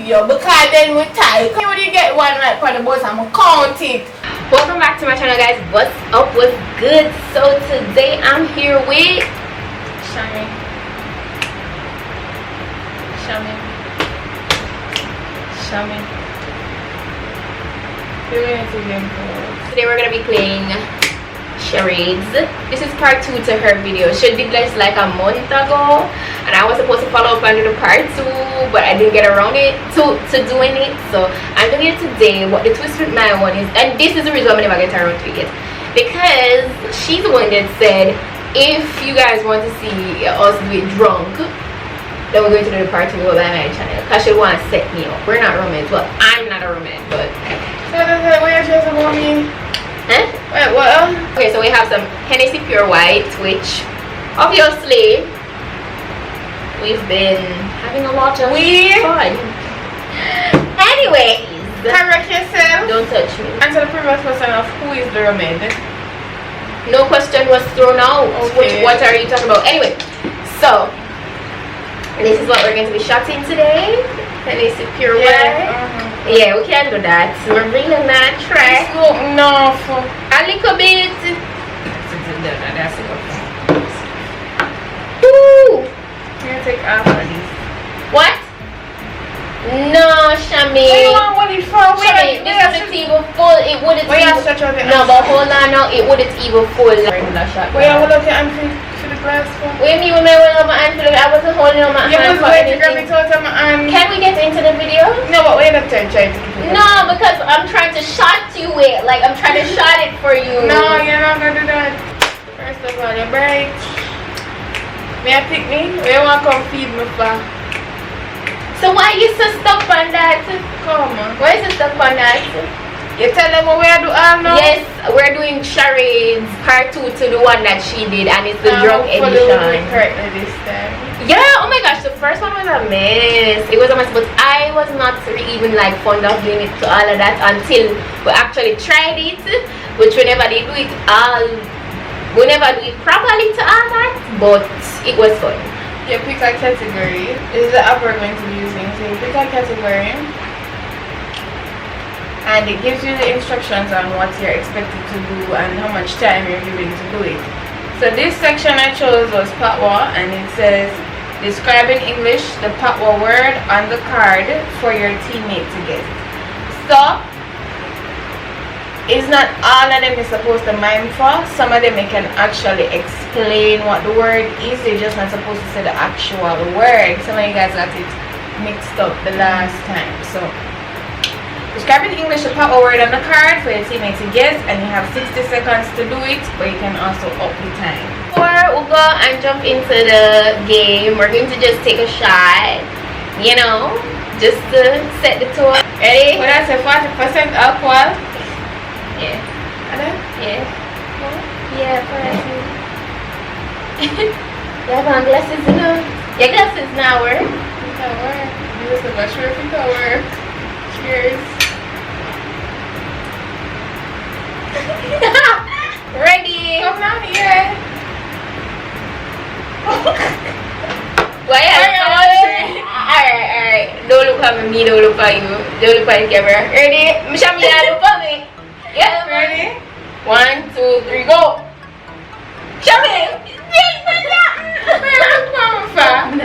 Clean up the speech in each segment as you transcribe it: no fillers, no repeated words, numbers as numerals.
you because then we tie. You only get one right for the bus and we count it. Welcome back to my channel, guys. What's up? What's good? So today I'm here with Shami. Today we're gonna be playing charades. This is part 2 to her video. She did this like a month ago and I was supposed to follow up and do the part 2, but I didn't get around it to doing it, so I'm doing it today. What the twist with my one is, and this is the reason I never get around to it, because she's the one that said if you guys want to see us do it drunk, then we're going to do the part 2 by my channel, because she want to set me up. We're not romance. Well, I'm not a romance, but So that's what you're just about me. huh? Wait, what else? Okay, so we have some Hennessy Pure White, which obviously we've been having a lot of fun. Anyways, Correct yourself. don't touch me. Answer the previous question of who is the roommate. No question was thrown out. Okay. What are you talking about? Anyway, so this is what we're going to be shotting today. Hennessy Pure White. Yeah, we can do that. We're really not try. No, A little bit. that's it. Woo! I'm gonna take half of this. What? No, Shami. What do you want what it for? Shami, this wouldn't even full. It wouldn't Where you even. stretch out the No, but hold on now. It wouldn't even full. Where you hold up your hand for the glass for? What do you mean with my holding on my hand? I wasn't holding on my You hand was for going to grab anything. it out of my hand. Can we get into the video? No, but wait up there, try to keep it. No, because I'm trying to shot you it. Like, I'm trying to shot it for you. No, you're not gonna do that. First of all, you're bright. May I pick me? Where you want to come feed me for? So why you so stuck on that? Come on. Why is you stuck on that? You tell them what we do all now? Yes, we're doing charades part 2 to the one that she did, and it's the drunk Hopefully we'll do it edition. correctly this time. Yeah, oh my gosh, the first one was a mess. It was a mess, but I was not even like fond of doing it to all of that until we actually tried it, which we never did do it all. We never do it properly to all that, but it was fun. You pick a category. This is the app we're going to be using. So you pick a category, and it gives you the instructions on what you're expected to do and how much time you're given to do it. So this section I chose was Patwa, and it says describe in English the Patwa word on the card for your teammate to get. So it's not all of them is supposed to mime for. Some of them they can actually explain what the word is. They're just not supposed to say the actual word. Some of you guys got it mixed up the last time. So describe in English the Patwa word on the card for your teammate to guess, and you have 60 seconds to do it, but you can also up the time. Before we go and jump into the game, we're going to just take a shot, you know, just to set the tone. Ready? When I say 40% alcohol, Yeah. and then Yeah. Yeah, correct. You have on glasses, you know? Your glasses now work. it can work. You just not sure if it can work. Cheers. Ready? Come down here. Why Alright. Don't look at me, don't look at you. Don't look at the camera. Ready? Shami, look at me. Yeah, Ready? 1, 2, 3, go! Shami! Where you come from?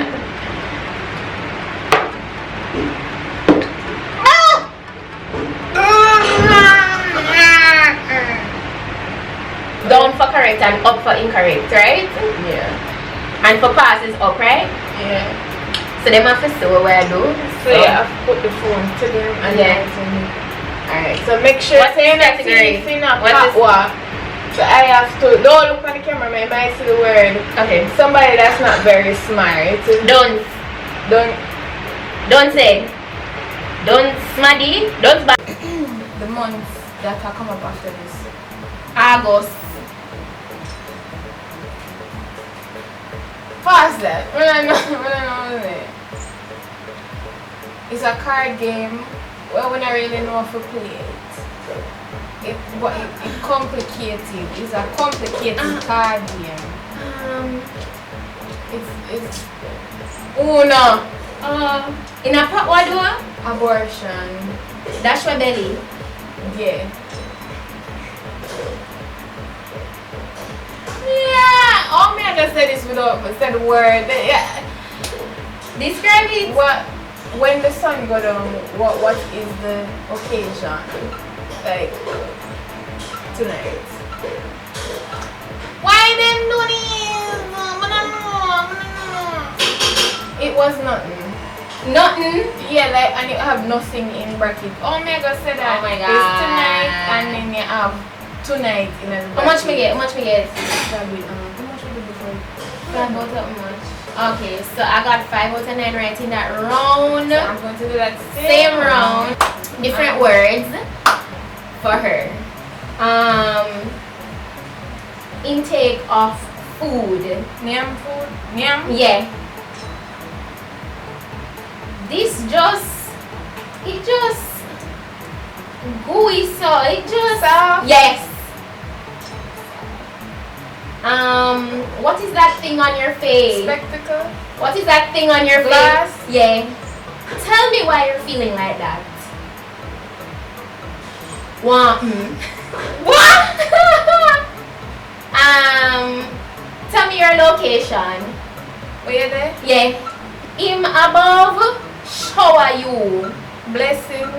Down for correct and up for incorrect, right? Yeah. And for pass is up, right? Yeah. So them have to see what I do. So you have to put the phone to them and Yeah. then to me. Alright, so make sure What's you're the not category? seeing a What is- Patwa. So I have to, don't look at the camera, I might see the word. Okay. Somebody that's not very smart. Don't say. Don't smaddy. Don't back. The months that will come up after this. August. Pause that. When I know it. It's a card game. Well, we don't really know how to play it. But it's complicated. It's a complicated card game. It's Uno. In a Patwa door? Abortion. Dash your belly. Yeah. Yeah. Oh, me I just said this without said the word. Yeah. Describe it. What when the sun go down? What is the occasion? Like tonight. Why them do this? It was nothing. Nothing. Yeah, like and you have nothing in bracket. Oh my god, say that. Oh my It's God. tonight and then you have tonight in a How much me get? How much me get? How much we do before? 5 out of how much? Okay, so I got 5 out of 9 right in that round. So I'm going to do that Same round. Different words for her. Intake of food. Nyam food. Nyam. Yeah. This it just gooey, so it just Soft. yes. What is that thing on your face? Spectacle. What is that thing on your Glass. face? Yeah. Tell me why you're feeling like that. What? What? Tell me your location. Where you there? Yeah. Him above, shower you. Blessing.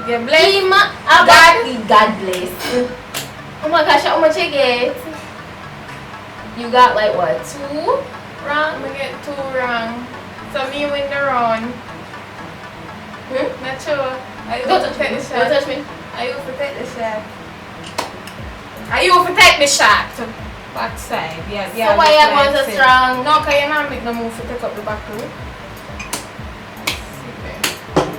Yeah, bless. Him above, God bless. Oh my gosh, how much you get? You got like what? 2 wrong? I'm gonna get 2 wrong. So me win the round. Not sure. I Don't used to touch take me. the Don't shot. touch me. I used to take the shot. I used to take the shot. Backside. Yeah, yeah. So why you want so strong? No, because you're not making no move to take up the back row.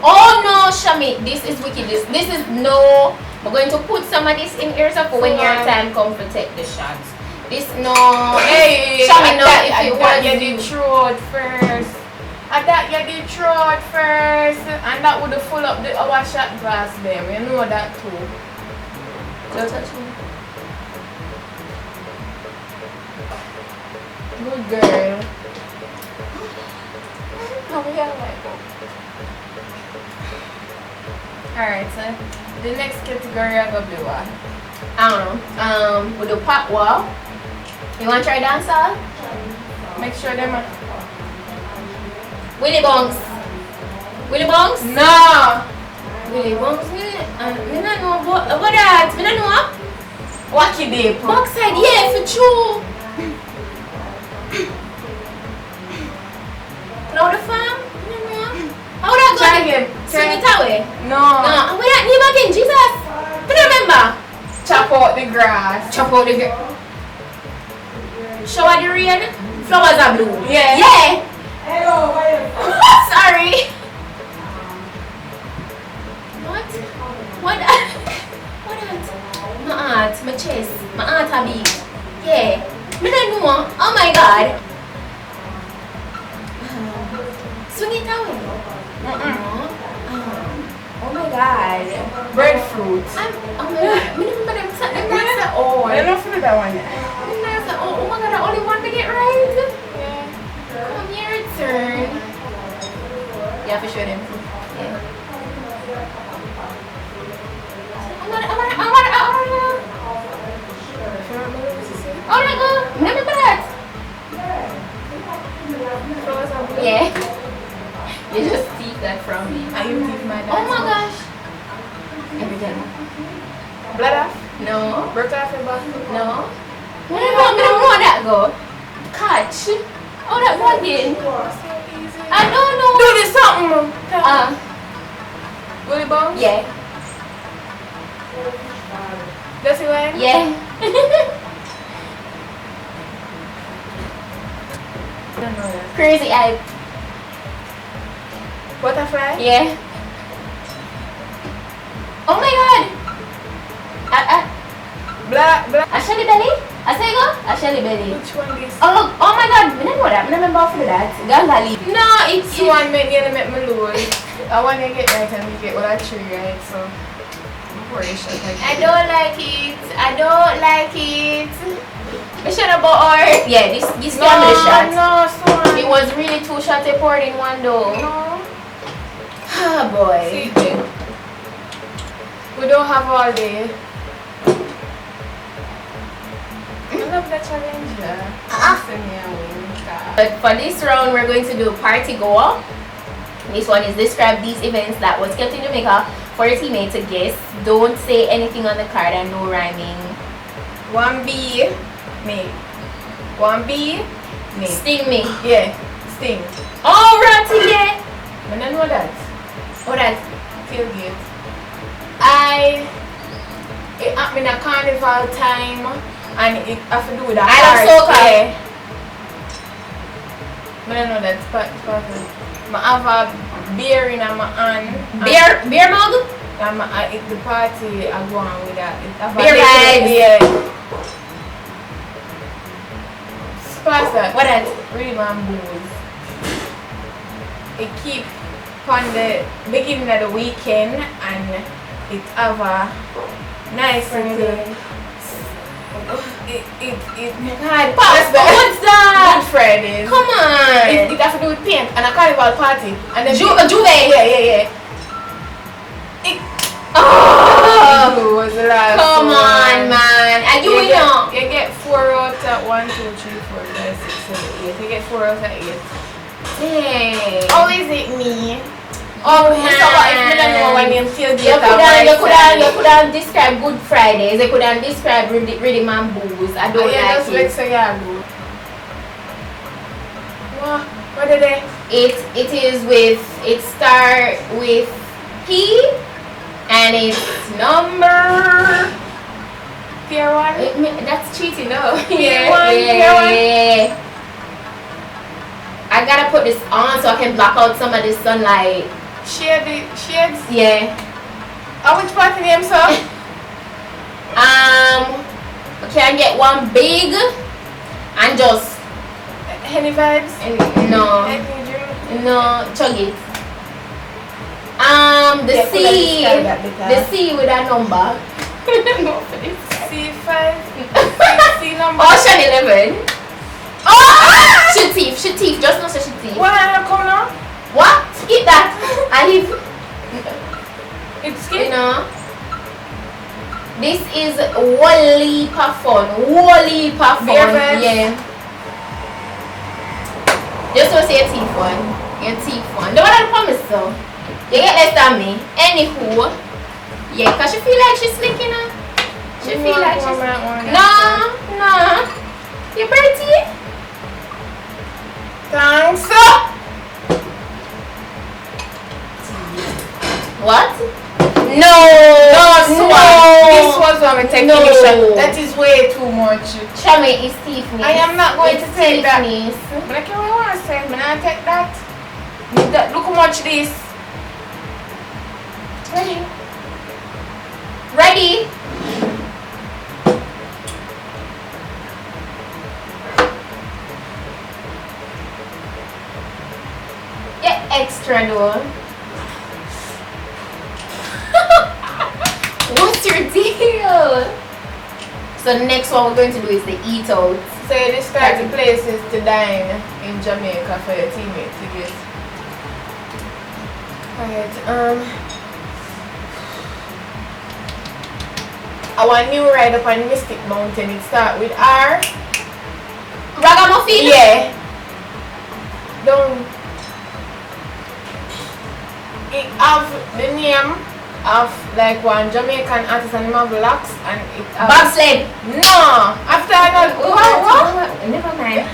Oh no, Shami, this is wicked. This is no. We're going to put some of this in here so for when your time comes to take the shots. This no. Hey, Shami, no. I If it thought was you did throat first. I thought you did throat first. And that would have full up our shot glass there. We know that too. Don't touch me. Good girl. Oh, we got like alright, so the next category I go do what? I don't know. With the Patwa. You want to try dancer? Make sure them are Willy Bongs. Willy Bongs? no! Willy Bongs? Me not know what that. Me not know. Wacky dip. Backside, yeah, for true. Now the farm? How that go? Try again. Swing it away. No. No, where that name again? Jesus. I don't remember. Chop out the grass. Chop out the shower the rain. Flowers are blue. Yeah. Yeah. Hello, Sorry. What? What? What that? My aunt, my chest, my aunt a big. Yeah. Me don't know. Oh my God. Swing it away. Oh my God. Breadfruit. Oh my God. Me remember them. That's the old. I don't know if you do that one yet. Oh my God. I only want to get right. Yeah. Come your turn. Yeah, for sure them. Yeah. Oh my God. Remember that? Yeah. You just steal that from me. I you give my dad. Oh my gosh. Everything. Blood off? No. Broke off your back? No. I don't know that go. Catch. Oh, that go again. I don't know. Do this something. Willy Bones? Yeah. That's it, right? Yeah. I don't know that. Crazy eye. Butterfly? Yeah. Oh my God. Black. A shelly belly? A say go? A shelly belly. Which one is? Oh my God. I don't know that. I don't remember for that. Gangali. No, it's This one make me lose. I want to get right and we get what I tree, right? So, I'm pretty sure. I don't like it. I don't like it. Mission about or yeah, this No, family shot. no, son. It was really 2 shots they poured in one though. No. Ah boy. See it. We don't have all day. I love the challenge. But for this round, we're going to do party goer. This one is describe these events that was kept in Jamaica for your teammate to guess. Don't say anything on the card and no rhyming. 1B, me. 1B, me. Sting me. Yeah, sting. Oh, Ratty, yeah. I don't know that. What that? Tailgate. It happened at carnival time and it have to do with that. I love soca. Yeah. I don't know that. I have a beer in my hand. Beer mug? And the party I go on with that. It have a Beer little- vibes. Yeah. Spice that. What that? Rhythm and booze. It keep on the beginning of the weekend and it have a nice little God, What's that? what's that? Good Fridays. Come on. It have to do with paint and a carnival party. And then Juve. Yeah. Oh, It was the last come on, one. man. And you know. You get 4 out at 1, 2, 3, 4, 5, 6, 7, 8. You get 4 out at 8. Dang. Oh, is it me? Oh, So what if you don't know when you feel You could have described Good Fridays. You could have described Rhythm and Booze. I don't like it. Say yeah, good. What did they? It is with, it start with P and it's number. Pier 1? That's cheating, no? Pier 1. I gotta put this on so I can block out some of the sunlight. Shades? Yeah. Which party name, sir? Can I get one big and just Henny vibes? no chug it. The C with a number. No, for this. C5? C number? Ocean 11. Oh! Should thief. Just no such a thief. Why come now? What? Skip that. I leave. It's You skip? know. This is Wally Fun. Beer vibes? Yeah. Just want to say a thief one. Your thief one. The one I promise though. You get less than me. Anywho. Yeah, because she feel like she's slicking her. She feel like she's... No. You pretty? Thanks. What? No. This was what I'm taking. No. That is way too much. Shami is stiffness. I am not going to take that. stiffness. But I can't want to say, I'm not take that. Look how much this. Ready? Yeah, extra though. What's your deal? So the next one we're going to do is the eat out. So you describe the places to dine in Jamaica for your teammates to get. Alright, our new ride up on Mystic Mountain, it start with R. Ragamuffin? Yeah. Don't. It have the name of like one Jamaican artist and Marvelax and it have Bobsled. No! After that, what? Never mind.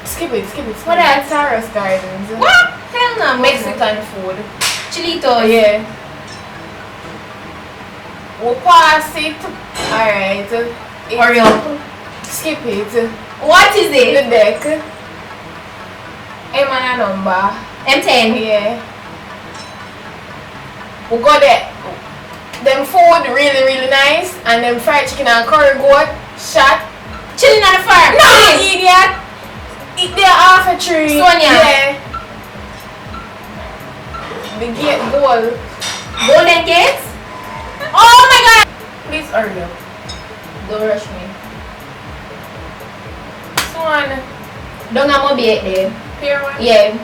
Skip it. What else? Sarah's Gardens. What? Hell no. Mexican food. Chilitos. Yeah. We'll pass it. Alright. Hurry up. Skip it. What is The it? deck. M and a number. M10. Yeah. We got there. Them food really nice and them fried chicken and curry goat shot. Chilling on the farm. No, idiot. Eat there half a tree. Sonia. Yeah. The gate goal. Golden Gates. Oh my god! Please hurry up. Don't rush me. one. Don't have more bait there. Here one? Yeah.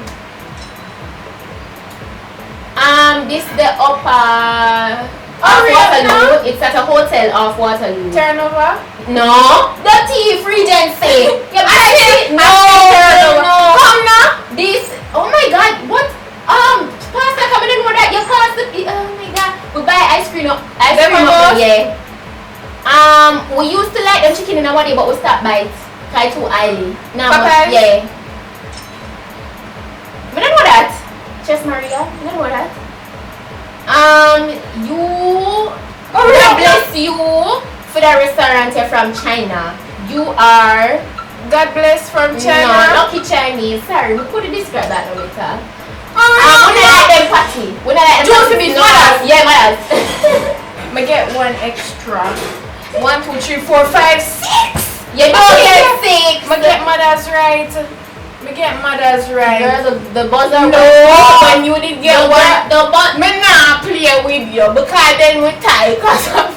This the upper off Waterloo. It's at a hotel off Waterloo. Turnover? No. The tea Regency. No. Come now. This. Oh my God. What? Pastor coming in with that. You pass the. Oh my God. We buy ice cream up. Yeah. We used to like them chicken in our day, but we stopped by it. Try too early. Now, yeah. We don't know that. Chess Maria. You don't know that. God bless you for the restaurant you're from China. You are. God bless from China. No, lucky Chinese. Sorry, we couldn't describe that no later. We don't like them patty. We don't like them. Josephine, mothers. Yeah, mothers. I get one extra. 1, 2, 3, 4, 5, 6. You don't get 6. I get mothers right. Me get mothers right. Girl, the buzzer. No, when you did get one, the buzzer. me not play with you because then we tie. Cause of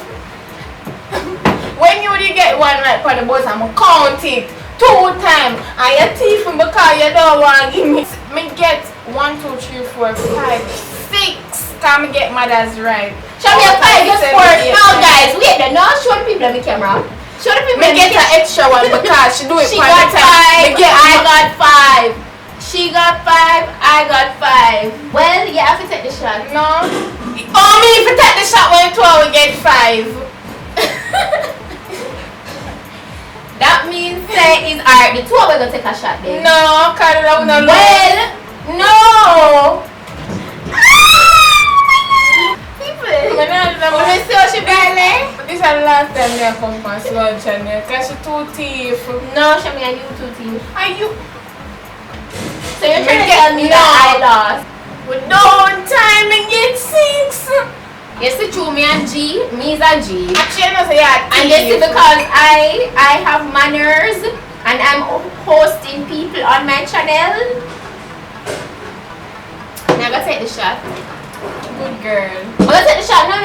when you did get one right for the buzzer, I'm count it 2 times. And you thief me because you don't want to give me. Me get 1, 2, 3, 4, 5, 6. Cause me get mothers right. Show me a 5 just for now, guys. Wait, now show the people on the camera. Show the people. Me get an extra one because she do it. She got 5. I got 5. She got 5. I got 5. Well, you have to take the shot. No. Oh, me if you take the shot when 12 we get 5. That means say is alright. The 2 of us gonna take a shot then. No, cause I don't know. Well, no. This is the last time I come past lunch and because she's too thief. No, show me a new 2 thief. Are you? So you're trying to tell me that I lost? We don't time and get 6. Yes, it's true. Me and G. Me is a G. Actually, I know say yeah. And this is because I have manners and I'm hosting people on my channel. Now go take the shot. Good girl. I'm gonna take the shot. No.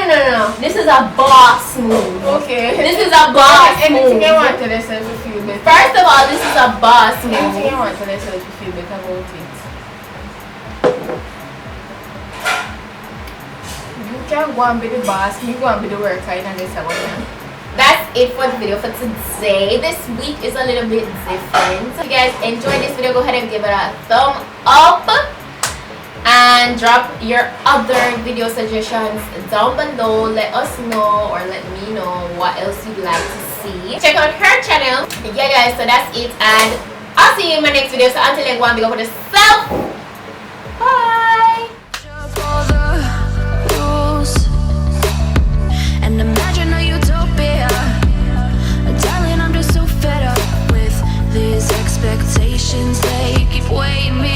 This is a boss move. Okay. This is a boss move. Anything you want to listen to feel better. First of all, this is a boss move. Anything you want to listen to feel better about it. You can go and be the boss. Me go and be the worker in this one. That's it for the video for today. This week is a little bit different. So if you guys enjoyed this video, go ahead and give it a thumb up. And drop your other video suggestions down below. Let us know or let me know what else you'd like to see. Check out her channel. Yeah guys, so that's it and I'll see you in my next video. So until then, go and big up for yourself. Bye. And imagine a utopia. Darling, I'm just so fed up with these expectations. They keep weighing me